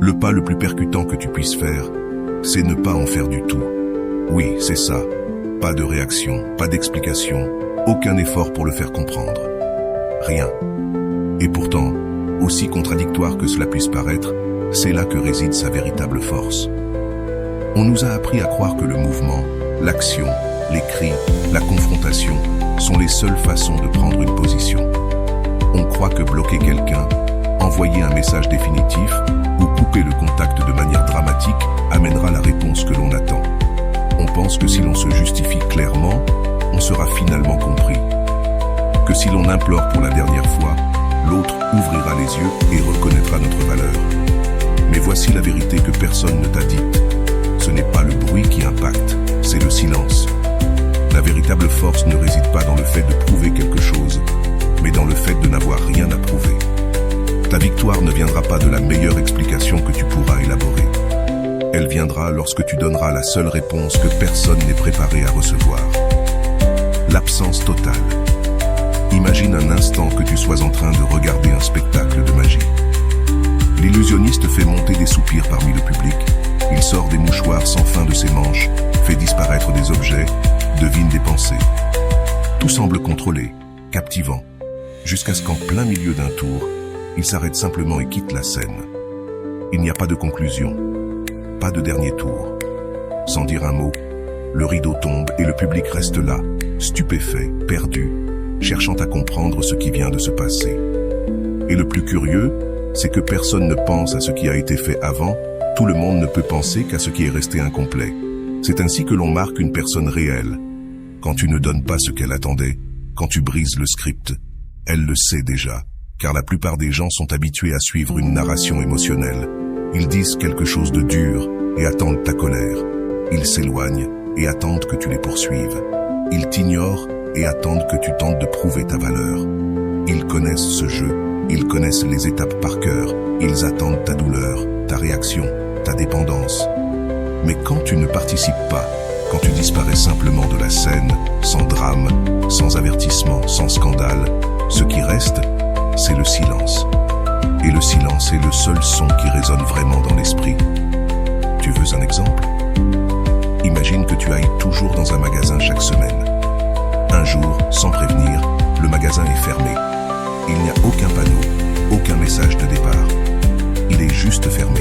Le pas le plus percutant que tu puisses faire, c'est ne pas en faire du tout. Oui, c'est ça. Pas de réaction, pas d'explication, aucun effort pour le faire comprendre. Rien. Et pourtant, aussi contradictoire que cela puisse paraître, c'est là que réside sa véritable force. On nous a appris à croire que le mouvement, l'action, les cris, la confrontation sont les seules façons de prendre une position. On croit que bloquer quelqu'un, envoyer un message définitif ou couper le contact de manière dramatique amènera la réponse que l'on attend. On pense que si l'on se justifie clairement, on sera finalement compris. Que si l'on implore pour la dernière fois, l'autre ouvrira les yeux et reconnaîtra notre valeur. Mais voici la vérité que personne ne t'a dite. Ce n'est pas le bruit qui impacte, c'est le silence. La véritable force ne réside pas dans le fait de prouver quelque chose, mais dans le fait de n'avoir rien à prouver. Ta victoire ne viendra pas de la meilleure explication que tu pourras élaborer. Elle viendra lorsque tu donneras la seule réponse que personne n'est préparé à recevoir. L'absence totale. Imagine un instant que tu sois en train de regarder un spectacle de magie. L'illusionniste fait monter des soupirs parmi le public. Il sort des mouchoirs sans fin de ses manches, fait disparaître des objets, devine des pensées. Tout semble contrôlé, captivant, jusqu'à ce qu'en plein milieu d'un tour, il s'arrête simplement et quitte la scène. Il n'y a pas de conclusion, pas de dernier tour. Sans dire un mot, le rideau tombe et le public reste là, stupéfait, perdu, cherchant à comprendre ce qui vient de se passer. Et le plus curieux, c'est que personne ne pense à ce qui a été fait avant, tout le monde ne peut penser qu'à ce qui est resté incomplet. C'est ainsi que l'on marque une personne réelle. Quand tu ne donnes pas ce qu'elle attendait, quand tu brises le script, elle le sait déjà, car la plupart des gens sont habitués à suivre une narration émotionnelle. Ils disent quelque chose de dur et attendent ta colère. Ils s'éloignent et attendent que tu les poursuives. Ils t'ignorent et attendent que tu tentes de prouver ta valeur. Ils connaissent ce jeu, ils connaissent les étapes par cœur, ils attendent ta douleur, ta réaction, ta dépendance. Mais quand tu ne participes pas, quand tu disparais simplement de la scène, sans drame, sans avertissement, sans scandale, ce qui reste, c'est le silence. Et le silence est le seul son qui résonne vraiment dans l'esprit. Tu veux un exemple ? Imagine que tu ailles toujours dans un magasin chaque semaine. Un jour, sans prévenir, le magasin est fermé. Il n'y a aucun panneau, aucun message de départ. Il est juste fermé.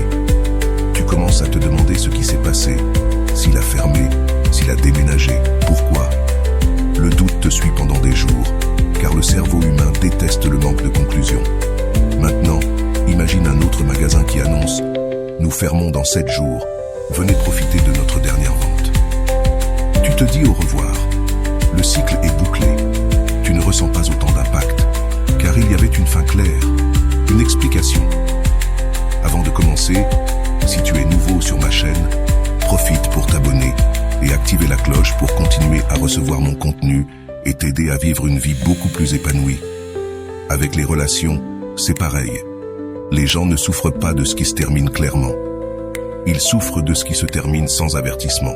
Tu commences à te demander ce qui s'est passé, s'il a fermé, s'il a déménagé, pourquoi. Le doute te suit pendant des jours, car le cerveau humain déteste le manque de conclusion. Maintenant, imagine un autre magasin qui annonce « Nous fermons dans 7 jours, venez profiter de notre dernière vente ». Tu te dis au revoir. Le cycle est bouclé. Tu ne ressens pas autant d'impact, car il y avait une fin claire, une explication. Avant de commencer, si tu es nouveau sur ma chaîne, profite pour t'abonner et activer la cloche pour continuer à recevoir mon contenu et t'aider à vivre une vie beaucoup plus épanouie. Avec les relations, c'est pareil. Les gens ne souffrent pas de ce qui se termine clairement. Ils souffrent de ce qui se termine sans avertissement.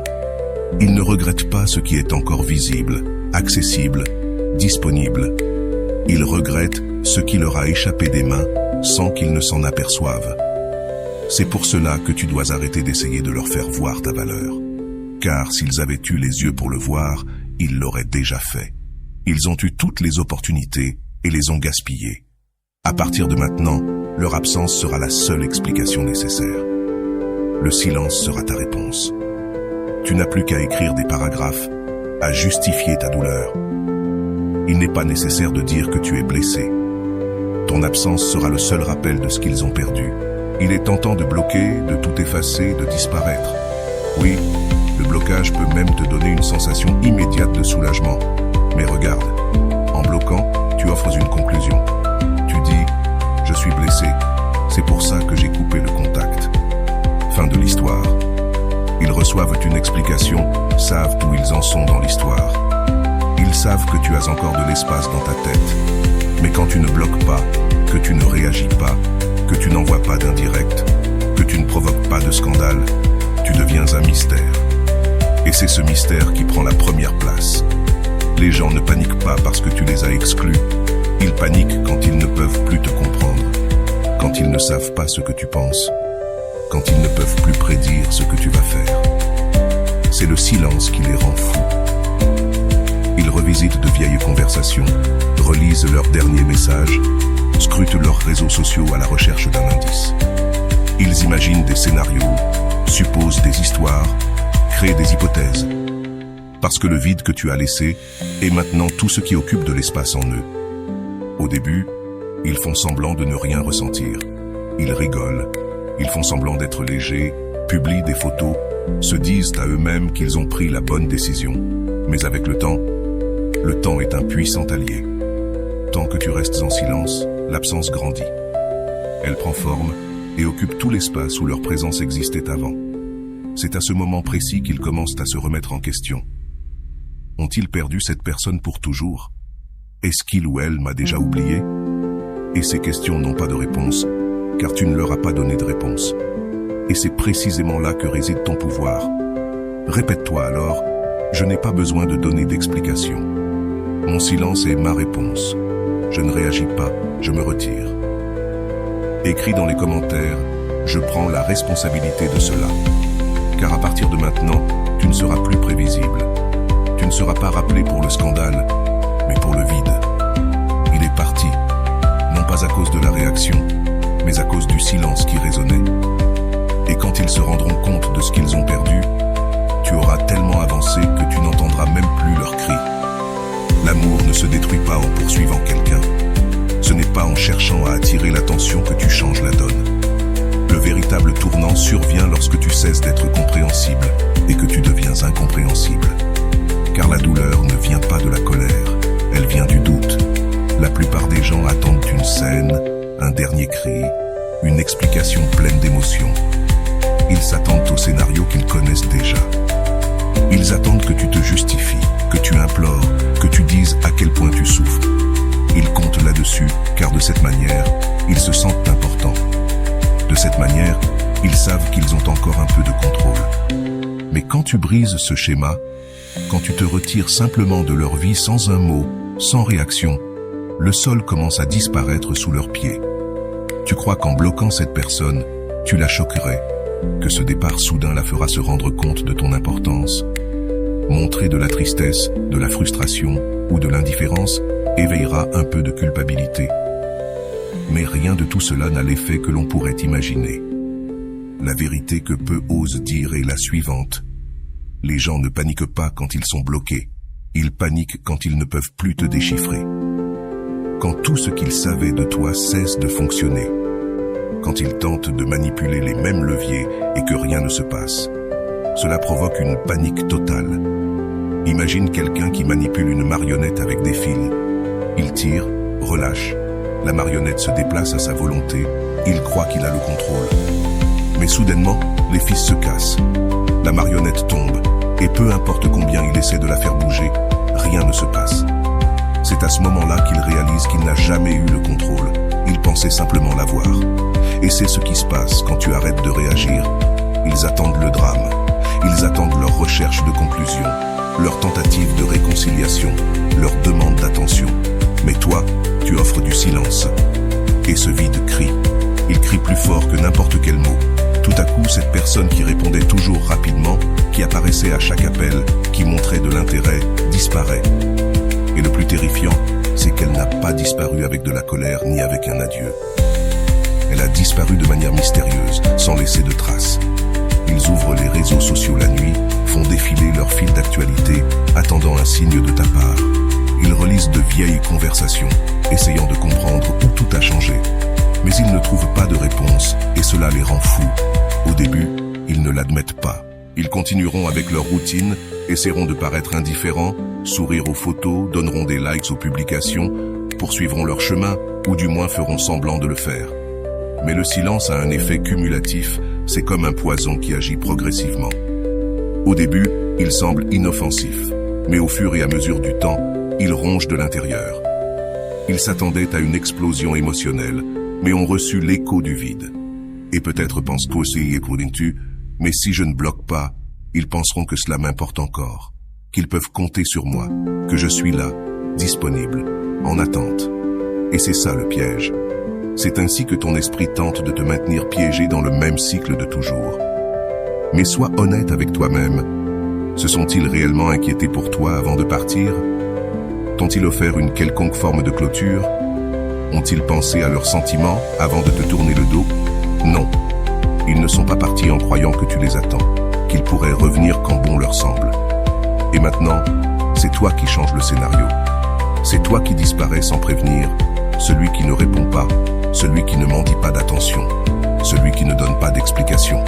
Ils ne regrettent pas ce qui est encore visible, accessible, disponible. Ils regrettent ce qui leur a échappé des mains sans qu'ils ne s'en aperçoivent. C'est pour cela que tu dois arrêter d'essayer de leur faire voir ta valeur. Car s'ils avaient eu les yeux pour le voir, ils l'auraient déjà fait. Ils ont eu toutes les opportunités et les ont gaspillées. À partir de maintenant, leur absence sera la seule explication nécessaire. Le silence sera ta réponse. Tu n'as plus qu'à écrire des paragraphes, à justifier ta douleur. Il n'est pas nécessaire de dire que tu es blessé. Ton absence sera le seul rappel de ce qu'ils ont perdu. Il est tentant de bloquer, de tout effacer, de disparaître. Oui, le blocage peut même te donner une sensation immédiate de soulagement. Mais regarde, en bloquant, tu offres une conclusion. Tu dis « Je suis blessé, c'est pour ça que j'ai coupé le contact ». Fin de l'histoire. Ils reçoivent une explication, savent où ils en sont dans l'histoire. Ils savent que tu as encore de l'espace dans ta tête. Mais quand tu ne bloques pas, que tu ne réagis pas, que tu n'envoies pas d'indirect, que tu ne provoques pas de scandale, tu deviens un mystère. Et c'est ce mystère qui prend la première place. Les gens ne paniquent pas parce que tu les as exclus. Ils paniquent quand ils ne peuvent plus te comprendre, quand ils ne savent pas ce que tu penses. quand ils ne peuvent plus prédire ce que tu vas faire. C'est le silence qui les rend fous. Ils revisitent de vieilles conversations, relisent leurs derniers messages, scrutent leurs réseaux sociaux à la recherche d'un indice. Ils imaginent des scénarios, supposent des histoires, créent des hypothèses. Parce que le vide que tu as laissé est maintenant tout ce qui occupe de l'espace en eux. Au début, ils font semblant de ne rien ressentir. Ils rigolent, ils font semblant d'être légers, publient des photos, se disent à eux-mêmes qu'ils ont pris la bonne décision. Mais avec le temps est un puissant allié. Tant que tu restes en silence, l'absence grandit. Elle prend forme et occupe tout l'espace où leur présence existait avant. C'est à ce moment précis qu'ils commencent à se remettre en question. Ont-ils perdu cette personne pour toujours? Est-ce qu'il ou elle m'a déjà oublié? Et ces questions n'ont pas de réponse, car tu ne leur as pas donné de réponse. Et c'est précisément là que réside ton pouvoir. Répète-toi alors, je n'ai pas besoin de donner d'explication. Mon silence est ma réponse. Je ne réagis pas, je me retire. Écris dans les commentaires, je prends la responsabilité de cela. Car à partir de maintenant, tu ne seras plus prévisible. Tu ne seras pas rappelé pour le scandale, mais pour le vide. Il est parti, non pas à cause de la réaction, mais à cause du silence qui résonnait. Et quand ils se rendront compte de ce qu'ils ont perdu, tu auras tellement avancé que tu n'entendras même plus leurs cris. L'amour ne se détruit pas en poursuivant quelqu'un. Ce n'est pas en cherchant à attirer l'attention que tu changes la donne. Le véritable tournant survient lorsque tu cesses d'être compréhensible et que tu deviens incompréhensible. Car la douleur ne vient pas de la colère, elle vient du doute. La plupart des gens attendent une scène, un dernier cri, une explication pleine d'émotions. Ils s'attendent au scénario qu'ils connaissent déjà. Ils attendent que tu te justifies, que tu implores, que tu dises à quel point tu souffres. Ils comptent là-dessus, car de cette manière, ils se sentent importants. De cette manière, ils savent qu'ils ont encore un peu de contrôle. Mais quand tu brises ce schéma, quand tu te retires simplement de leur vie sans un mot, sans réaction, le sol commence à disparaître sous leurs pieds. Tu crois qu'en bloquant cette personne, tu la choquerais, que ce départ soudain la fera se rendre compte de ton importance. Montrer de la tristesse, de la frustration ou de l'indifférence éveillera un peu de culpabilité. Mais rien de tout cela n'a l'effet que l'on pourrait imaginer. La vérité que peu osent dire est la suivante. Les gens ne paniquent pas quand ils sont bloqués. Ils paniquent quand ils ne peuvent plus te déchiffrer. Quand tout ce qu'ils savaient de toi cesse de fonctionner. Quand ils tentent de manipuler les mêmes leviers et que rien ne se passe. Cela provoque une panique totale. Imagine quelqu'un qui manipule une marionnette avec des fils. Il tire, relâche. La marionnette se déplace à sa volonté. Il croit qu'il a le contrôle. Mais soudainement, les fils se cassent. La marionnette tombe. Et peu importe combien il essaie de la faire bouger, rien ne se passe. C'est à ce moment-là qu'il réalise qu'il n'a jamais eu le contrôle. Il pensait simplement l'avoir. Et c'est ce qui se passe quand tu arrêtes de réagir. Ils attendent le drame. Ils attendent leur recherche de conclusion, leur tentative de réconciliation, leur demande d'attention. Mais toi, tu offres du silence. Et ce vide crie. Il crie plus fort que n'importe quel mot. Tout à coup, cette personne qui répondait toujours rapidement, qui apparaissait à chaque appel, qui montrait de l'intérêt, disparaît. Et le plus terrifiant, c'est qu'elle n'a pas disparu avec de la colère ni avec un adieu. Elle a disparu de manière mystérieuse, sans laisser de traces. Ils ouvrent les réseaux sociaux la nuit, font défiler leur fil d'actualité, attendant un signe de ta part. Ils relisent de vieilles conversations, essayant de comprendre où tout a changé. Mais ils ne trouvent pas de réponse, et cela les rend fous. Au début, ils ne l'admettent pas. Ils continueront avec leur routine, essaieront de paraître indifférents, sourire aux photos, donneront des likes aux publications, poursuivront leur chemin, ou du moins feront semblant de le faire. Mais le silence a un effet cumulatif, c'est comme un poison qui agit progressivement. Au début, il semble inoffensif, mais au fur et à mesure du temps, il ronge de l'intérieur. Ils s'attendaient à une explosion émotionnelle, mais ont reçu l'écho du vide. Et peut-être pensent toi aussi, écoutes-tu, mais si je ne bloque pas, ils penseront que cela m'importe encore, qu'ils peuvent compter sur moi, que je suis là, disponible, en attente. Et c'est ça le piège. C'est ainsi que ton esprit tente de te maintenir piégé dans le même cycle de toujours. Mais sois honnête avec toi-même. Se sont-ils réellement inquiétés pour toi avant de partir? T'ont-ils offert une quelconque forme de clôture? Ont-ils pensé à leurs sentiments avant de te tourner le dos? Non. Ils ne sont pas partis en croyant que tu les attends, qu'ils pourraient revenir quand bon leur semble. Et maintenant, c'est toi qui changes le scénario. C'est toi qui disparais sans prévenir, celui qui ne répond pas, celui qui ne mendie pas d'attention, celui qui ne donne pas d'explication.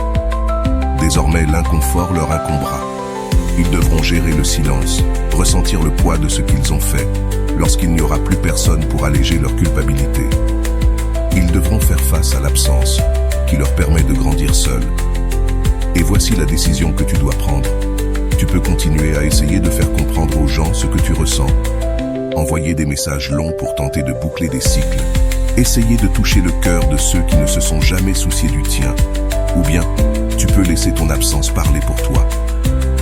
Désormais, l'inconfort leur incombera. Ils devront gérer le silence, ressentir le poids de ce qu'ils ont fait, lorsqu'il n'y aura plus personne pour alléger leur culpabilité. Ils devront faire face à l'absence, qui leur permet de grandir seuls. Et voici la décision que tu dois prendre. Tu peux continuer à essayer de faire comprendre aux gens ce que tu ressens. Envoyer des messages longs pour tenter de boucler des cycles. Essayer de toucher le cœur de ceux qui ne se sont jamais souciés du tien. Ou bien, tu peux laisser ton absence parler pour toi.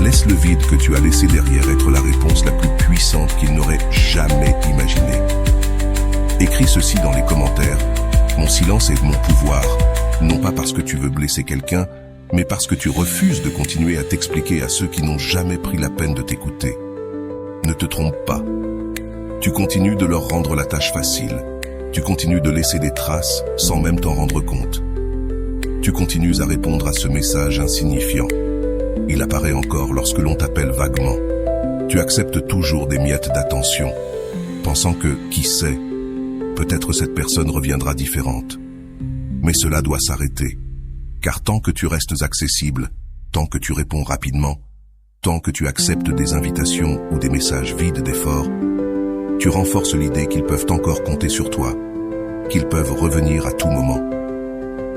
Laisse le vide que tu as laissé derrière être la réponse la plus puissante qu'ils n'auraient jamais imaginée. Écris ceci dans les commentaires. Mon silence est mon pouvoir. Non pas parce que tu veux blesser quelqu'un, mais parce que tu refuses de continuer à t'expliquer à ceux qui n'ont jamais pris la peine de t'écouter. Ne te trompe pas. Tu continues de leur rendre la tâche facile. Tu continues de laisser des traces sans même t'en rendre compte. Tu continues à répondre à ce message insignifiant. Il apparaît encore lorsque l'on t'appelle vaguement. Tu acceptes toujours des miettes d'attention, pensant que, qui sait, peut-être cette personne reviendra différente. Mais cela doit s'arrêter, car tant que tu restes accessible, tant que tu réponds rapidement, tant que tu acceptes des invitations ou des messages vides d'efforts, tu renforces l'idée qu'ils peuvent encore compter sur toi, qu'ils peuvent revenir à tout moment.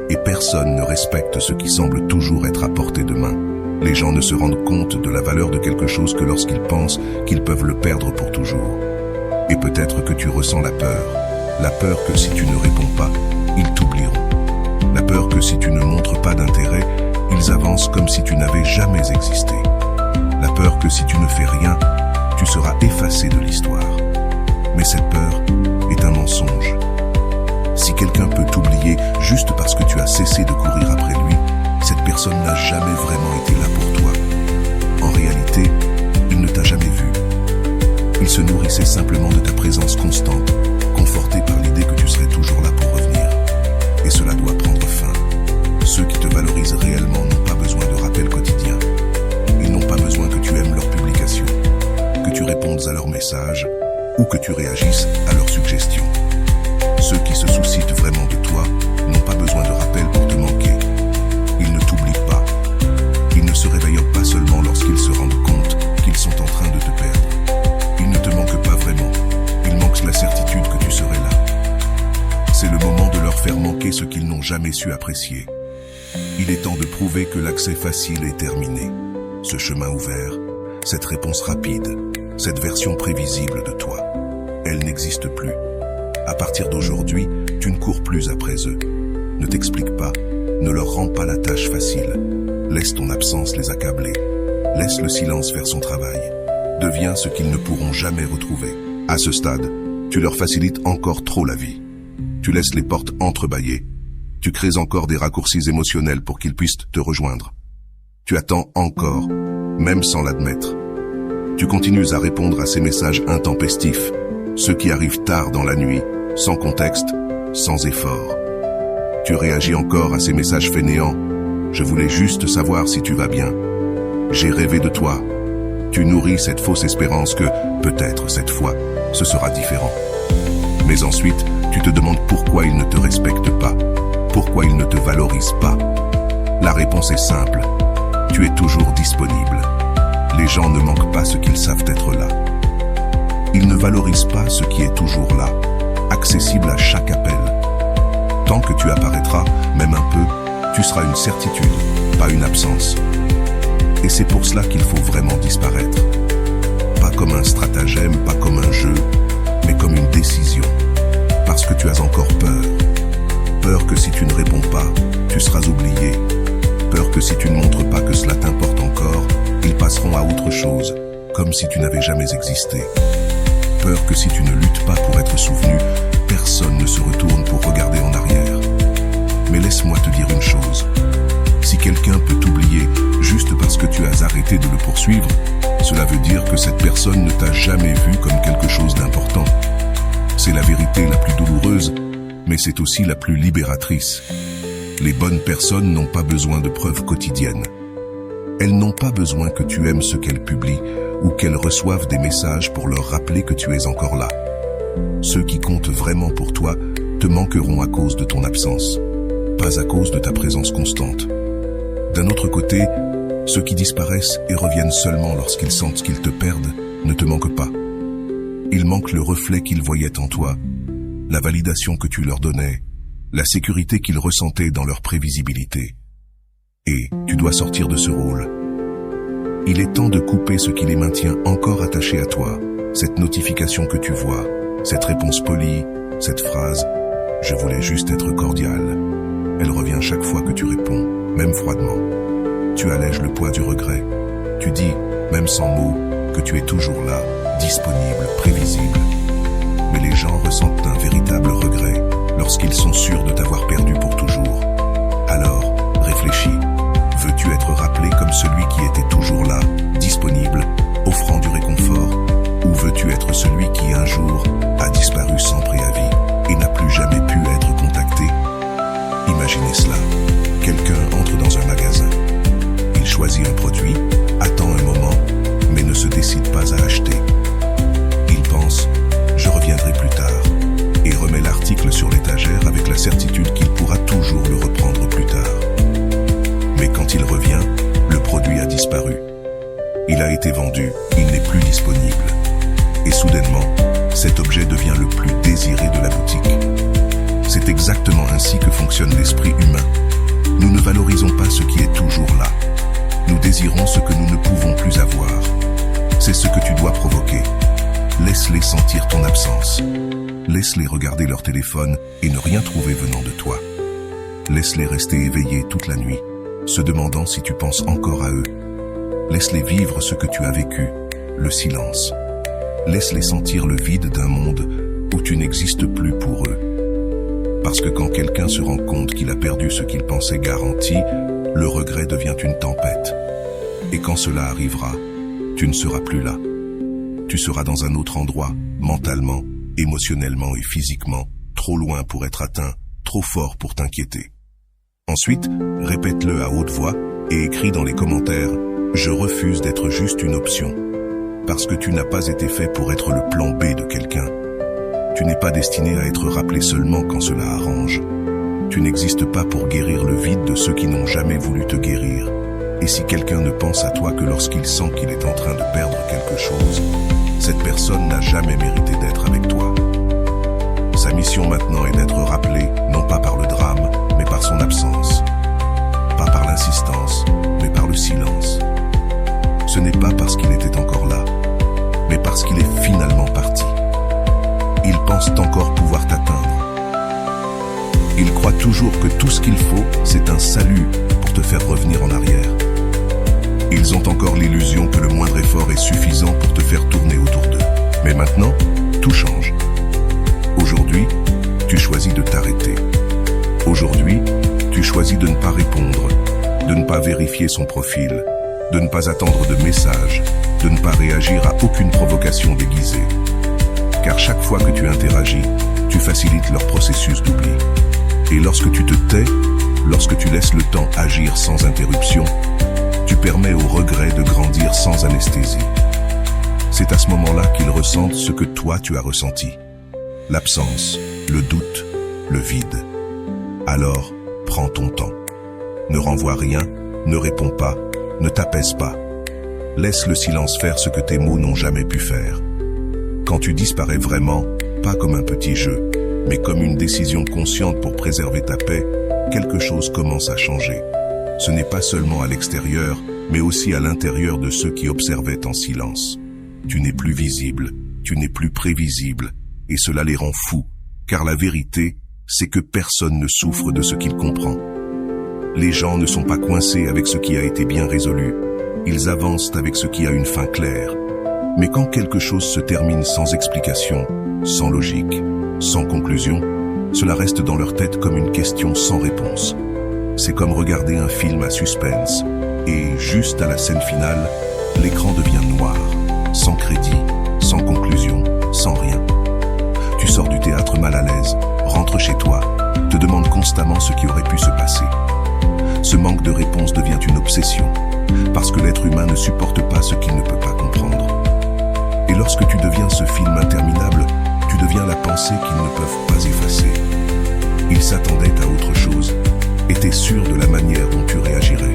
Et personne ne respecte ce qui semble toujours être à portée de main. Les gens ne se rendent compte de la valeur de quelque chose que lorsqu'ils pensent qu'ils peuvent le perdre pour toujours. Et peut-être que tu ressens la peur que si tu ne réponds pas, ils t'oublieront. La peur que si tu ne montres pas d'intérêt, ils avancent comme si tu n'avais jamais existé. La peur que si tu ne fais rien, tu seras effacé de l'histoire. Mais cette peur est un mensonge. Si quelqu'un peut t'oublier juste parce que tu as cessé de courir après lui, cette personne n'a jamais vraiment été là pour toi. En réalité, il ne t'a jamais vu. Il se nourrissait simplement de ta présence constante, conforté par l'idée que tu serais toujours là pour revenir. Et cela doit prendre fin. Ceux qui te valorisent réellement n'ont pas besoin de rappels quotidiens. Ils n'ont pas besoin que tu aimes leurs publications, que tu répondes à leurs messages ou que tu réagisses à leurs suggestions. Ceux qui se soucient vraiment de toi n'ont pas besoin de rappels pour te manquer. Ils ne t'oublient pas. Ils ne se réveillent pas seulement lorsqu'ils se rendent compte qu'ils sont en train de te perdre. Ils ne te manquent pas vraiment. Ils manquent la certitude que tu serais là. C'est le moment de leur faire manquer ce qu'ils n'ont jamais su apprécier. Il est temps de prouver que l'accès facile est terminé. Ce chemin ouvert, cette réponse rapide, cette version prévisible de toi, elle n'existe plus. À partir d'aujourd'hui, tu ne cours plus après eux. Ne t'explique pas, ne leur rends pas la tâche facile. Laisse ton absence les accabler. Laisse le silence faire son travail. Deviens ce qu'ils ne pourront jamais retrouver. À ce stade, tu leur facilites encore trop la vie. Tu laisses les portes entrebâillées. Tu crées encore des raccourcis émotionnels pour qu'ils puissent te rejoindre. Tu attends encore, même sans l'admettre. Tu continues à répondre à ces messages intempestifs, ceux qui arrivent tard dans la nuit, sans contexte, sans effort. Tu réagis encore à ces messages fainéants. Je voulais juste savoir si tu vas bien. J'ai rêvé de toi. Tu nourris cette fausse espérance que, peut-être cette fois, ce sera différent. Mais ensuite, tu te demandes pourquoi ils ne te respectent pas, pourquoi ils ne te valorisent pas. La réponse est simple. Tu es toujours disponible. Les gens ne manquent pas ce qu'ils savent être là. Ils ne valorisent pas ce qui est toujours là, accessible à chaque appel. Tant que tu apparaîtras, même un peu, tu seras une certitude, pas une absence. Et c'est pour cela qu'il faut vraiment disparaître. Pas comme un stratagème, pas comme un jeu, mais comme une décision. Parce que tu as encore peur. Peur que si tu ne réponds pas, tu seras oublié. Peur que si tu ne montres pas que cela t'importe encore, ils passeront à autre chose, comme si tu n'avais jamais existé. Peur que si tu ne luttes pas pour être souvenu, personne ne se retourne pour regarder en arrière. Mais laisse-moi te dire une chose. Si quelqu'un peut t'oublier juste parce que tu as arrêté de le poursuivre, cela veut dire que cette personne ne t'a jamais vu comme quelque chose d'important. C'est la vérité la plus douloureuse, mais c'est aussi la plus libératrice. Les bonnes personnes n'ont pas besoin de preuves quotidiennes. Elles n'ont pas besoin que tu aimes ce qu'elles publient ou qu'elles reçoivent des messages pour leur rappeler que tu es encore là. Ceux qui comptent vraiment pour toi te manqueront à cause de ton absence, pas à cause de ta présence constante. D'un autre côté, ceux qui disparaissent et reviennent seulement lorsqu'ils sentent qu'ils te perdent ne te manquent pas. Ils manquent le reflet qu'ils voyaient en toi, la validation que tu leur donnais, la sécurité qu'ils ressentaient dans leur prévisibilité. Et tu dois sortir de ce rôle. Il est temps de couper ce qui les maintient encore attachés à toi, cette notification que tu vois, cette réponse polie, cette phrase « Je voulais juste être cordial ». Elle revient chaque fois que tu réponds, même froidement. Tu allèges le poids du regret. Tu dis, même sans mots, que tu es toujours là, disponible, prévisible. Mais les gens ressentent un véritable regret lorsqu'ils sont sûrs de t'avoir perdu pour toujours. Alors, réfléchis. Veux-tu être rappelé comme celui qui était toujours là, disponible, offrant du réconfort? Ou veux-tu être celui qui un jour a disparu sans préavis et n'a plus jamais pu être contacté? Imaginez cela. Quelqu'un entre dans un magasin. Il choisit un produit, attend un moment, mais ne se décide pas à acheter. Il pense « Je reviendrai plus tard » et remet l'article sur l'étagère avec la certitude qu'il pourra toujours le reprendre plus tard. Mais quand il revient, le produit a disparu. Il a été vendu, il n'est plus disponible. Et soudainement, cet objet devient le plus désiré de la boutique. C'est exactement ainsi que fonctionne l'esprit humain. Nous ne valorisons pas ce qui est toujours là. Nous désirons ce que nous ne pouvons plus avoir. C'est ce que tu dois provoquer. Laisse-les sentir ton absence. Laisse-les regarder leur téléphone et ne rien trouver venant de toi. Laisse-les rester éveillés toute la nuit, se demandant si tu penses encore à eux. Laisse-les vivre ce que tu as vécu, le silence. Laisse-les sentir le vide d'un monde où tu n'existes plus pour eux. Parce que quand quelqu'un se rend compte qu'il a perdu ce qu'il pensait garanti, le regret devient une tempête. Et quand cela arrivera, tu ne seras plus là. Tu seras dans un autre endroit, mentalement, émotionnellement et physiquement, trop loin pour être atteint, trop fort pour t'inquiéter. Ensuite, répète-le à haute voix et écris dans les commentaires « Je refuse d'être juste une option » parce que tu n'as pas été fait pour être le plan B de quelqu'un. Tu n'es pas destiné à être rappelé seulement quand cela arrange. Tu n'existes pas pour guérir le vide de ceux qui n'ont jamais voulu te guérir. Et si quelqu'un ne pense à toi que lorsqu'il sent qu'il est en train de perdre quelque chose, cette personne n'a jamais mérité d'être avec toi. Sa mission maintenant est d'être rappelé, non pas par le drame, mais par son absence. Pas par l'insistance, mais par le silence. Ce n'est pas parce qu'il était encore là, mais parce qu'il est finalement parti. Ils pensent encore pouvoir t'atteindre. Ils croient toujours que tout ce qu'il faut, c'est un salut pour te faire revenir en arrière. Ils ont encore l'illusion que le moindre effort est suffisant pour te faire tourner autour d'eux. Mais maintenant, tout change. Aujourd'hui, tu choisis de t'arrêter. Aujourd'hui, tu choisis de ne pas répondre, de ne pas vérifier son profil, de ne pas attendre de messages, de ne pas réagir à aucune provocation déguisée. Car chaque fois que tu interagis, tu facilites leur processus d'oubli. Et lorsque tu te tais, lorsque tu laisses le temps agir sans interruption, tu permets au regret de grandir sans anesthésie. C'est à ce moment-là qu'ils ressentent ce que toi tu as ressenti. L'absence, le doute, le vide. Alors, prends ton temps. Ne renvoie rien, ne réponds pas, ne t'apaise pas. Laisse le silence faire ce que tes mots n'ont jamais pu faire. Quand tu disparais vraiment, pas comme un petit jeu, mais comme une décision consciente pour préserver ta paix, quelque chose commence à changer. Ce n'est pas seulement à l'extérieur, mais aussi à l'intérieur de ceux qui observaient en silence. Tu n'es plus visible, tu n'es plus prévisible, et cela les rend fous, car la vérité, c'est que personne ne souffre de ce qu'il comprend. Les gens ne sont pas coincés avec ce qui a été bien résolu, ils avancent avec ce qui a une fin claire. Mais quand quelque chose se termine sans explication, sans logique, sans conclusion, cela reste dans leur tête comme une question sans réponse. C'est comme regarder un film à suspense, et juste à la scène finale, l'écran devient noir, sans crédit, sans conclusion, sans rien. Tu sors du théâtre mal à l'aise, rentres chez toi, te demandes constamment ce qui aurait pu se passer. Ce manque de réponse devient une obsession, parce que l'être humain ne supporte pas ce qu'il ne peut pas comprendre. Et lorsque tu deviens ce film interminable, tu deviens la pensée qu'ils ne peuvent pas effacer. Ils s'attendaient à autre chose, étaient sûrs de la manière dont tu réagirais.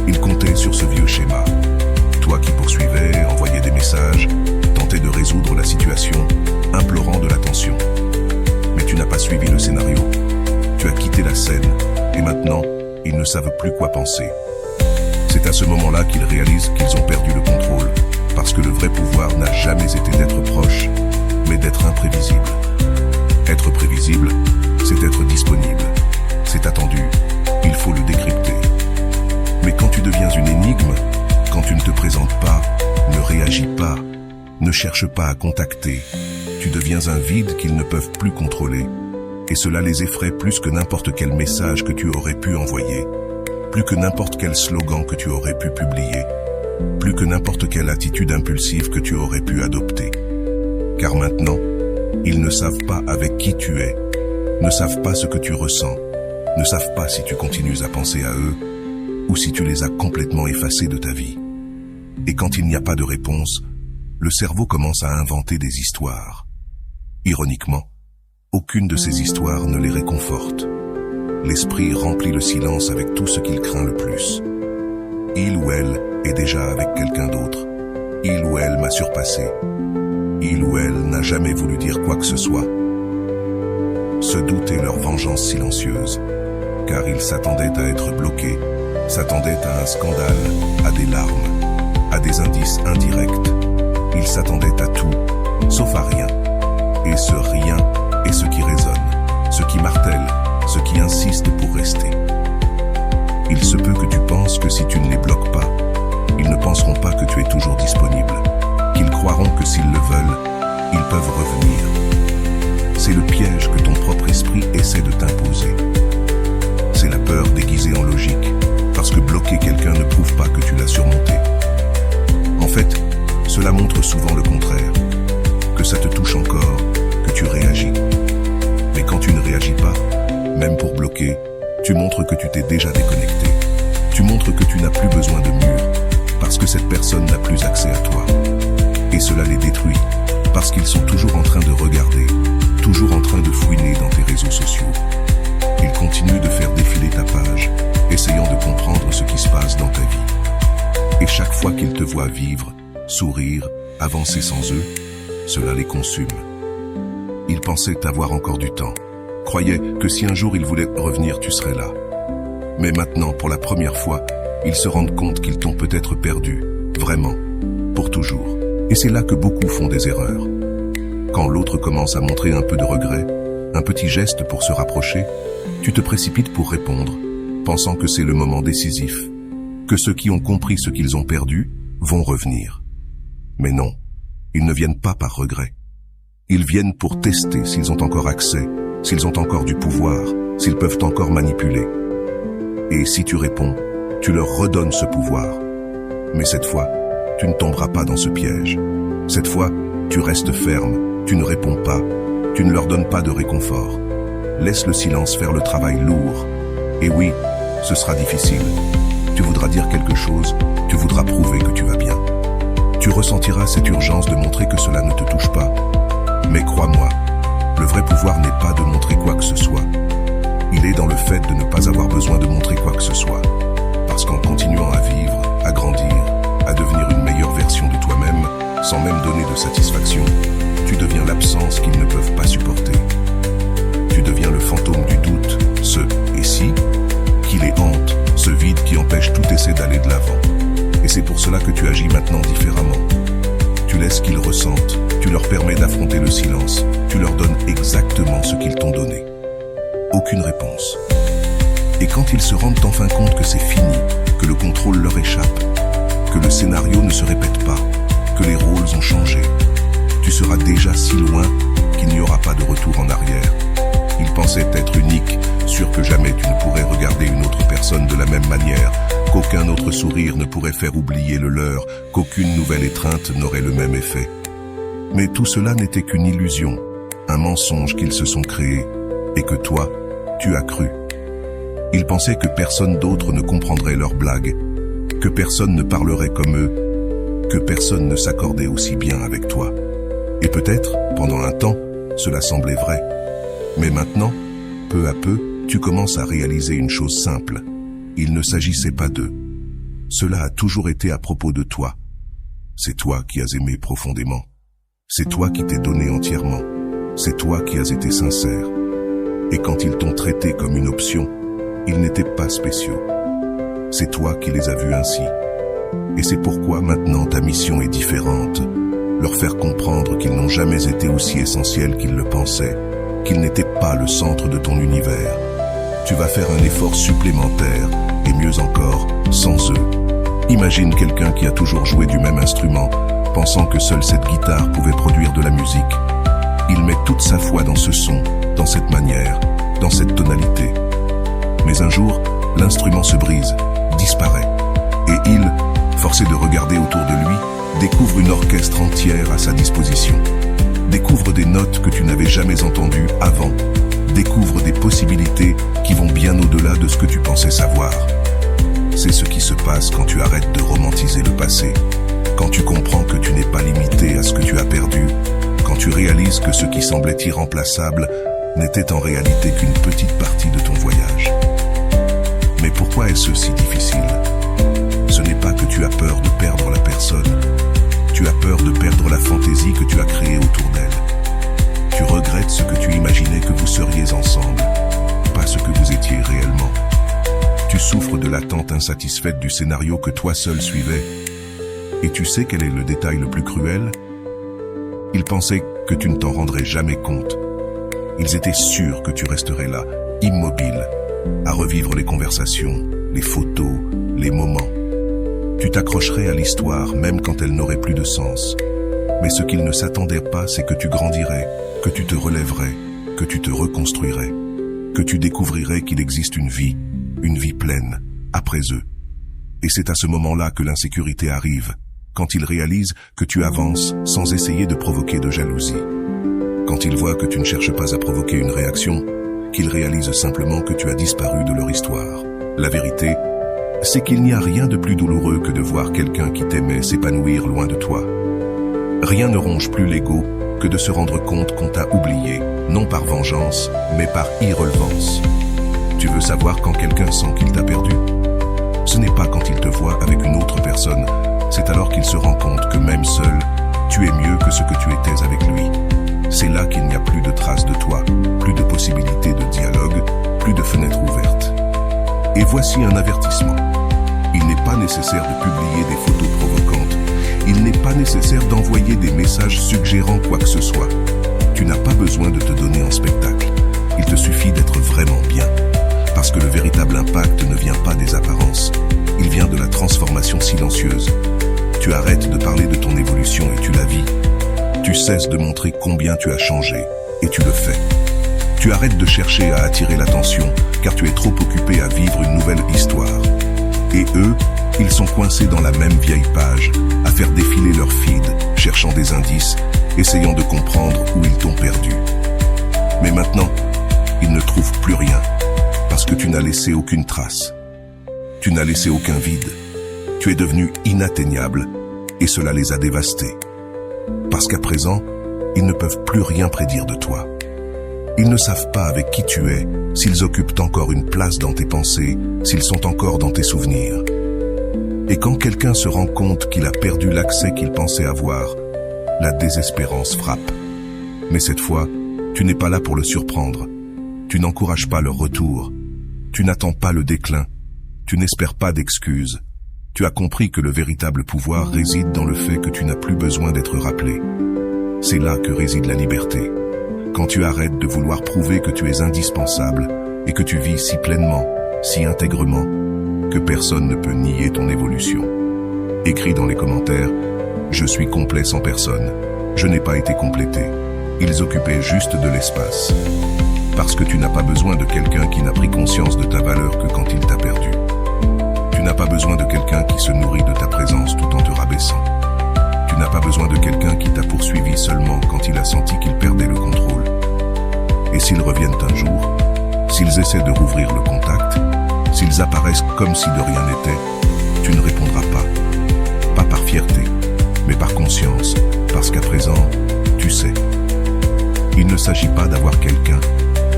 Ils comptaient sur ce vieux schéma. Toi qui poursuivais, envoyais des messages, tentais de résoudre la situation, implorant de l'attention. Mais tu n'as pas suivi le scénario. Tu as quitté la scène, et maintenant, ils ne savent plus quoi penser. C'est à ce moment-là qu'ils réalisent qu'ils ont perdu le contrôle, parce que le vrai pouvoir n'a jamais été d'être proche, mais d'être imprévisible. Être prévisible, c'est être disponible. C'est attendu, il faut le décrypter. Mais quand tu deviens une énigme, quand tu ne te présentes pas, ne réagis pas, ne cherche pas à contacter, tu deviens un vide qu'ils ne peuvent plus contrôler. Et cela les effraie plus que n'importe quel message que tu aurais pu envoyer, plus que n'importe quel slogan que tu aurais pu publier, plus que n'importe quelle attitude impulsive que tu aurais pu adopter. Car maintenant, ils ne savent pas avec qui tu es, ne savent pas ce que tu ressens, ne savent pas si tu continues à penser à eux ou si tu les as complètement effacés de ta vie. Et quand il n'y a pas de réponse, le cerveau commence à inventer des histoires. Ironiquement, aucune de ces histoires ne les réconforte. L'esprit remplit le silence avec tout ce qu'il craint le plus. Il ou elle est déjà avec quelqu'un d'autre. Il ou elle m'a surpassé. Il ou elle n'a jamais voulu dire quoi que ce soit. Ce doute est leur vengeance silencieuse, car ils s'attendaient à être bloqués, s'attendaient à un scandale, à des larmes, à des indices indirects. Ils s'attendaient à tout, sauf à rien. Et ce rien est ce qui résonne, ce qui martèle, ce qui insiste pour rester. Il se peut que tu penses que si tu ne les bloques pas, ils ne penseront pas que tu es toujours disponible, qu'ils croiront que s'ils le veulent, ils peuvent revenir. C'est le piège que ton propre esprit essaie de t'imposer. C'est la peur déguisée en logique, parce que bloquer quelqu'un ne prouve pas que tu l'as surmonté. En fait, cela montre souvent le contraire, que ça te touche encore, que tu réagis. Mais quand tu ne réagis pas, même pour bloquer, tu montres que tu t'es déjà déconnecté. Tu montres que tu n'as plus besoin de mur, parce que cette personne n'a plus accès à toi. Et cela les détruit, parce qu'ils sont toujours en train de regarder, toujours en train de fouiner dans tes réseaux sociaux. Ils continuent de faire défiler ta page, essayant de comprendre ce qui se passe dans ta vie. Et chaque fois qu'ils te voient vivre, sourire, avancer sans eux, cela les consume. Ils pensaient avoir encore du temps, croyaient que si un jour ils voulaient revenir, tu serais là. Mais maintenant, pour la première fois, ils se rendent compte qu'ils t'ont peut-être perdu, vraiment, pour toujours. Et c'est là que beaucoup font des erreurs. Quand l'autre commence à montrer un peu de regret, un petit geste pour se rapprocher, tu te précipites pour répondre, pensant que c'est le moment décisif, que ceux qui ont compris ce qu'ils ont perdu vont revenir. Mais non, ils ne viennent pas par regret. Ils viennent pour tester s'ils ont encore accès, s'ils ont encore du pouvoir, s'ils peuvent encore manipuler. Et si tu réponds, tu leur redonnes ce pouvoir. Mais cette fois, tu ne tomberas pas dans ce piège. Cette fois, tu restes ferme, tu ne réponds pas, tu ne leur donnes pas de réconfort. Laisse le silence faire le travail lourd. Et oui, ce sera difficile. Tu voudras dire quelque chose, tu voudras prouver que tu vas bien. Tu ressentiras cette urgence de montrer que cela ne te touche pas. Mais crois-moi, le vrai pouvoir n'est pas de montrer quoi que ce soit. Il est dans le fait de ne pas avoir besoin de montrer quoi que ce soit. Parce qu'en continuant à vivre, à grandir, à devenir une meilleure version de toi-même, sans même donner de satisfaction, tu deviens l'absence qu'ils ne peuvent pas supporter. Tu deviens le fantôme du doute, ce « et si » qui les hante, ce vide qui empêche tout essai d'aller de l'avant. Et c'est pour cela que tu agis maintenant différemment. Tu laisses qu'ils ressentent, tu leur permets d'affronter le silence, tu leur donnes exactement ce qu'ils t'ont donné. Aucune réponse. Et quand ils se rendent enfin compte que c'est fini, que le contrôle leur échappe, que le scénario ne se répète pas, que les rôles ont changé, tu seras déjà si loin qu'il n'y aura pas de retour en arrière. Il pensait être unique, sûr que jamais tu ne pourrais regarder une autre personne de la même manière, qu'aucun autre sourire ne pourrait faire oublier le leur, qu'aucune nouvelle étreinte n'aurait le même effet. Mais tout cela n'était qu'une illusion, un mensonge qu'ils se sont créés, et que toi, tu as cru. Ils pensaient que personne d'autre ne comprendrait leurs blagues, que personne ne parlerait comme eux, que personne ne s'accordait aussi bien avec toi. Et peut-être, pendant un temps, cela semblait vrai. Mais maintenant, peu à peu, tu commences à réaliser une chose simple. Il ne s'agissait pas d'eux. Cela a toujours été à propos de toi. C'est toi qui as aimé profondément. C'est toi qui t'es donné entièrement. C'est toi qui as été sincère. Et quand ils t'ont traité comme une option, ils n'étaient pas spéciaux. C'est toi qui les as vus ainsi. Et c'est pourquoi maintenant ta mission est différente. Leur faire comprendre qu'ils n'ont jamais été aussi essentiels qu'ils le pensaient, qu'ils n'étaient pas le centre de ton univers. Tu vas faire un effort supplémentaire, et mieux encore, sans eux. Imagine quelqu'un qui a toujours joué du même instrument, pensant que seule cette guitare pouvait produire de la musique. Il met toute sa foi dans ce son, dans cette manière, dans cette tonalité. Mais un jour, l'instrument se brise, disparaît. Et il, forcé de regarder autour de lui, découvre une orchestre entière à sa disposition. Découvre des notes que tu n'avais jamais entendues avant. Découvre des possibilités qui vont bien au-delà de ce que tu pensais savoir. C'est ce qui se passe quand tu arrêtes de romantiser le passé, quand tu comprends que tu n'es pas limité à ce que tu as perdu, quand tu réalises que ce qui semblait irremplaçable n'était en réalité qu'une petite partie de ton voyage. Mais pourquoi est-ce si difficile ? Ce n'est pas que tu as peur de perdre la personne, tu as peur de perdre la fantaisie que tu as créée autour d'elle. Tu regrettes ce que tu imaginais que vous seriez ensemble, pas ce que vous étiez réellement. Tu souffres de l'attente insatisfaite du scénario que toi seul suivais. Et tu sais quel est le détail le plus cruel ? Ils pensaient que tu ne t'en rendrais jamais compte. Ils étaient sûrs que tu resterais là, immobile, à revivre les conversations, les photos, les moments. Tu t'accrocherais à l'histoire même quand elle n'aurait plus de sens. Mais ce qu'ils ne s'attendaient pas, c'est que tu grandirais, que tu te relèverais, que tu te reconstruirais, que tu découvrirais qu'il existe une vie pleine, après eux. Et c'est à ce moment-là que l'insécurité arrive, quand ils réalisent que tu avances sans essayer de provoquer de jalousie. Quand ils voient que tu ne cherches pas à provoquer une réaction, qu'ils réalisent simplement que tu as disparu de leur histoire. La vérité, c'est qu'il n'y a rien de plus douloureux que de voir quelqu'un qui t'aimait s'épanouir loin de toi. Rien ne ronge plus l'ego que de se rendre compte qu'on t'a oublié, non par vengeance, mais par irrelevance. Tu veux savoir quand quelqu'un sent qu'il t'a perdu ? Ce n'est pas quand il te voit avec une autre personne, c'est alors qu'il se rend compte que même seul, tu es mieux que ce que tu étais avec lui. C'est là qu'il n'y a plus de traces de toi, plus de possibilités de dialogue, plus de fenêtres ouvertes. Et voici un avertissement. Il n'est pas nécessaire de publier des photos provocantes. Il n'est pas nécessaire d'envoyer des messages suggérant quoi que ce soit. Tu n'as pas besoin de te donner en spectacle. Il te suffit d'être vraiment bien. Parce que le véritable impact ne vient pas des apparences. Il vient de la transformation silencieuse. Tu arrêtes de parler de ton évolution et tu la vis. Tu cesses de montrer combien tu as changé, et tu le fais. Tu arrêtes de chercher à attirer l'attention, car tu es trop occupé à vivre une nouvelle histoire. Et eux, ils sont coincés dans la même vieille page, à faire défiler leur feed, cherchant des indices, essayant de comprendre où ils t'ont perdu. Mais maintenant, ils ne trouvent plus rien, parce que tu n'as laissé aucune trace. Tu n'as laissé aucun vide. Tu es devenu inatteignable, et cela les a dévastés. Parce qu'à présent, ils ne peuvent plus rien prédire de toi. Ils ne savent pas avec qui tu es, s'ils occupent encore une place dans tes pensées, s'ils sont encore dans tes souvenirs. Et quand quelqu'un se rend compte qu'il a perdu l'accès qu'il pensait avoir, la désespérance frappe. Mais cette fois, tu n'es pas là pour le surprendre. Tu n'encourages pas leur retour. Tu n'attends pas le déclin. Tu n'espères pas d'excuses. Tu as compris que le véritable pouvoir réside dans le fait que tu n'as plus besoin d'être rappelé. C'est là que réside la liberté. Quand tu arrêtes de vouloir prouver que tu es indispensable et que tu vis si pleinement, si intègrement, que personne ne peut nier ton évolution. Écris dans les commentaires « Je suis complet sans personne. Je n'ai pas été complété. Ils occupaient juste de l'espace. Parce que tu n'as pas besoin de quelqu'un qui n'a pris conscience de ta valeur que quand il t'a perdu. Tu n'as pas besoin de quelqu'un qui se nourrit de ta présence tout en te rabaissant. Tu n'as pas besoin de quelqu'un qui t'a poursuivi seulement quand il a senti qu'il perdait le contrôle. Et s'ils reviennent un jour, s'ils essaient de rouvrir le contact, s'ils apparaissent comme si de rien n'était, tu ne répondras pas. Pas par fierté, mais par conscience, parce qu'à présent, tu sais. Il ne s'agit pas d'avoir quelqu'un,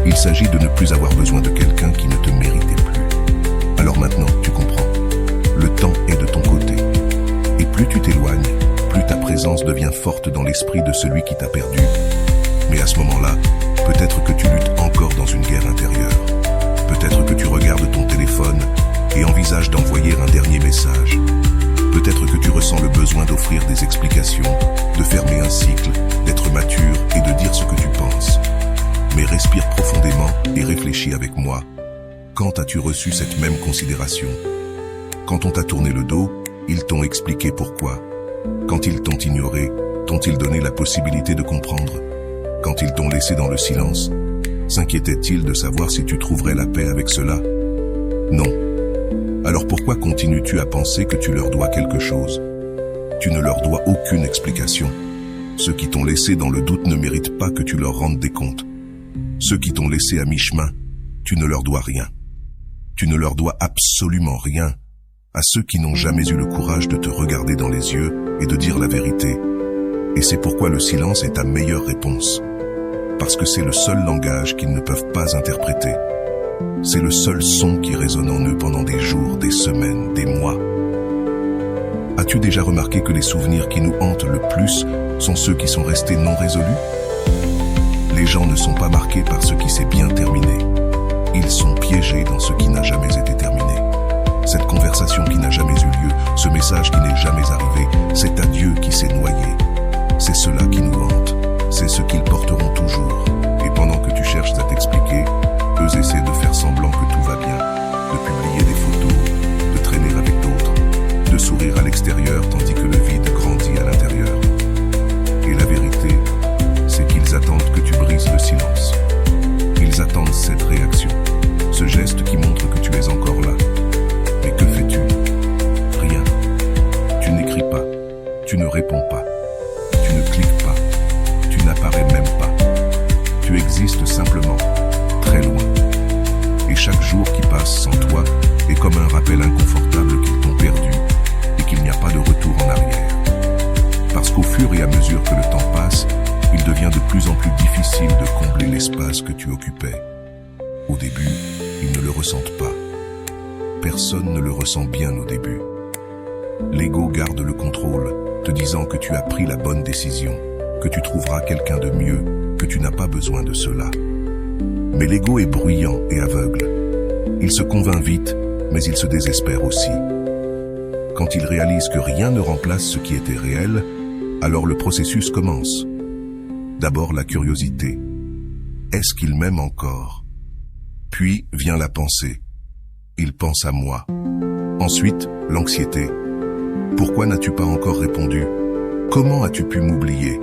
il s'agit de ne plus avoir besoin de quelqu'un qui ne te méritait plus. Alors maintenant, tu comprends. Le temps est de ton côté. Et plus tu t'éloignes, plus ta présence devient forte dans l'esprit de celui qui t'a perdu. Mais à ce moment-là, peut-être que tu luttes encore dans une guerre intérieure. Peut-être que tu regardes ton téléphone et envisages d'envoyer un dernier message. Peut-être que tu ressens le besoin d'offrir des explications, de fermer un cycle, d'être mature et de dire ce que tu penses. Mais respire profondément et réfléchis avec moi. Quand as-tu reçu cette même considération? Quand on t'a tourné le dos, ils t'ont expliqué pourquoi. Quand ils t'ont ignoré, t'ont-ils donné la possibilité de comprendre? Quand ils t'ont laissé dans le silence, s'inquiétaient-ils de savoir si tu trouverais la paix avec cela? Non. Alors pourquoi continues-tu à penser que tu leur dois quelque chose? Tu ne leur dois aucune explication. Ceux qui t'ont laissé dans le doute ne méritent pas que tu leur rendes des comptes. Ceux qui t'ont laissé à mi-chemin, tu ne leur dois rien. Tu ne leur dois absolument rien. À ceux qui n'ont jamais eu le courage de te regarder dans les yeux et de dire la vérité. Et c'est pourquoi le silence est ta meilleure réponse. Parce que c'est le seul langage qu'ils ne peuvent pas interpréter. C'est le seul son qui résonne en eux pendant des jours, des semaines, des mois. As-tu déjà remarqué que les souvenirs qui nous hantent le plus sont ceux qui sont restés non résolus? Les gens ne sont pas marqués par ce qui s'est bien terminé. Ils sont piégés dans ce qui n'a jamais été terminé. Cette conversation qui n'a jamais eu lieu, ce message qui n'est jamais arrivé, cet adieu qui s'est noyé. C'est cela qui nous hante. C'est ce qu'ils porteront toujours. Et pendant que tu cherches à t'expliquer, eux essaient de faire semblant que tout va bien, de publier des photos, de traîner avec d'autres, de sourire à l'extérieur tandis que le vide grandit à l'intérieur. Et la vérité, c'est qu'ils attendent que tu brises le silence. Ils attendent cette réaction, ce geste qui montre que tu es encore là. Mais que fais-tu? Rien. Tu n'écris pas, tu ne réponds pas, tu ne cliques pas, tu n'apparais même pas. Tu existes simplement, très loin. Et chaque jour qui passe sans toi est comme un rappel inconfortable qu'ils t'ont perdu et qu'il n'y a pas de retour en arrière. Parce qu'au fur et à mesure que le temps passe, il devient de plus en plus difficile de combler l'espace que tu occupais. Au début, ils ne le ressentent pas. Personne ne le ressent bien au début. L'ego garde le contrôle, te disant que tu as pris la bonne décision, que tu trouveras quelqu'un de mieux, que tu n'as pas besoin de cela. Mais l'ego est bruyant et aveugle. Il se convainc vite, mais il se désespère aussi. Quand il réalise que rien ne remplace ce qui était réel, alors le processus commence. D'abord la curiosité. Est-ce qu'il m'aime encore? Puis vient la pensée. Il pense à moi. Ensuite, l'anxiété. Pourquoi n'as-tu pas encore répondu? Comment as-tu pu m'oublier?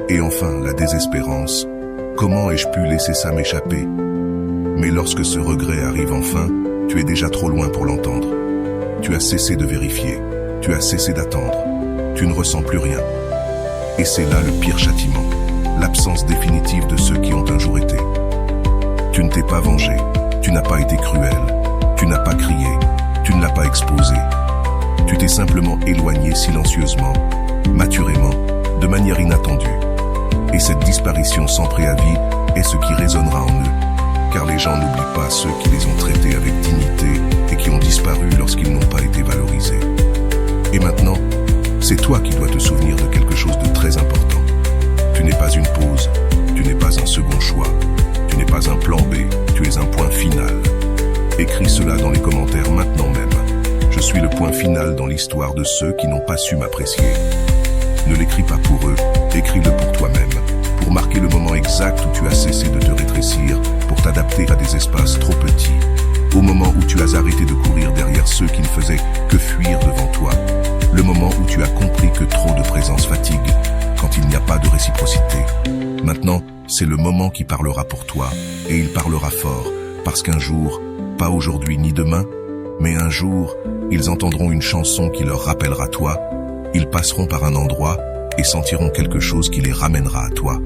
Et enfin, la désespérance. Comment ai-je pu laisser ça m'échapper? Mais lorsque ce regret arrive enfin, tu es déjà trop loin pour l'entendre. Tu as cessé de vérifier. Tu as cessé d'attendre. Tu ne ressens plus rien. Et c'est là le pire châtiment. L'absence définitive de ceux qui ont un jour été. Tu ne t'es pas vengé. Tu n'as pas été cruel. Tu n'as pas crié. Tu ne l'as pas exposé. Tu t'es simplement éloigné silencieusement, maturément, de manière inattendue. Et cette disparition sans préavis est ce qui résonnera en eux. Car les gens n'oublient pas ceux qui les ont traités avec dignité et qui ont disparu lorsqu'ils n'ont pas été valorisés. Et maintenant, c'est toi qui dois te souvenir de quelque chose de très important. Tu n'es pas une pause, tu n'es pas un second choix, tu n'es pas un plan B, tu es un point final. Écris cela dans les commentaires maintenant même. Je suis le point final dans l'histoire de ceux qui n'ont pas su m'apprécier. Ne l'écris pas pour eux, écris-le pour toi-même, pour marquer le moment exact où tu as cessé de te rétrécir, pour t'adapter à des espaces trop petits, au moment où tu as arrêté de courir derrière ceux qui ne faisaient que fuir devant toi, le moment où tu as compris que trop de présence fatigue, quand il n'y a pas de réciprocité. Maintenant, c'est le moment qui parlera pour toi, et il parlera fort, parce qu'un jour, pas aujourd'hui ni demain, mais un jour, ils entendront une chanson qui leur rappellera toi, ils passeront par un endroit et sentiront quelque chose qui les ramènera à toi.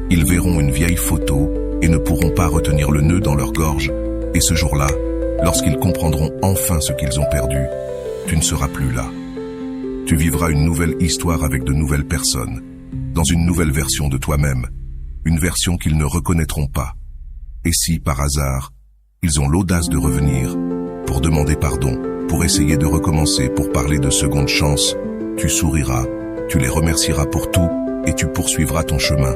Ils verront une vieille photo et ne pourront pas retenir le nœud dans leur gorge, et ce jour-là, lorsqu'ils comprendront enfin ce qu'ils ont perdu, tu ne seras plus là. Tu vivras une nouvelle histoire avec de nouvelles personnes, dans une nouvelle version de toi-même, une version qu'ils ne reconnaîtront pas. Et si, par hasard, ils ont l'audace de revenir, pour demander pardon, pour essayer de recommencer, pour parler de seconde chance, tu souriras, tu les remercieras pour tout, et tu poursuivras ton chemin.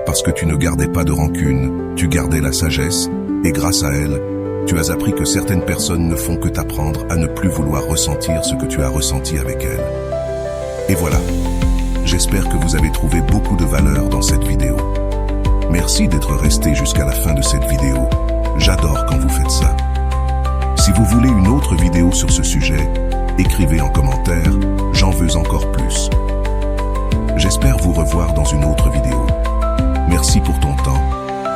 Parce que tu ne gardais pas de rancune, tu gardais la sagesse, et grâce à elle, tu as appris que certaines personnes ne font que t'apprendre à ne plus vouloir ressentir ce que tu as ressenti avec elles. Et voilà. J'espère que vous avez trouvé beaucoup de valeur dans cette vidéo. Merci d'être resté jusqu'à la fin de cette vidéo. J'adore quand vous faites ça. Si vous voulez une autre vidéo sur ce sujet, écrivez en commentaire, j'en veux encore plus. J'espère vous revoir dans une autre vidéo. Merci pour ton temps,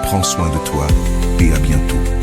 prends soin de toi et à bientôt.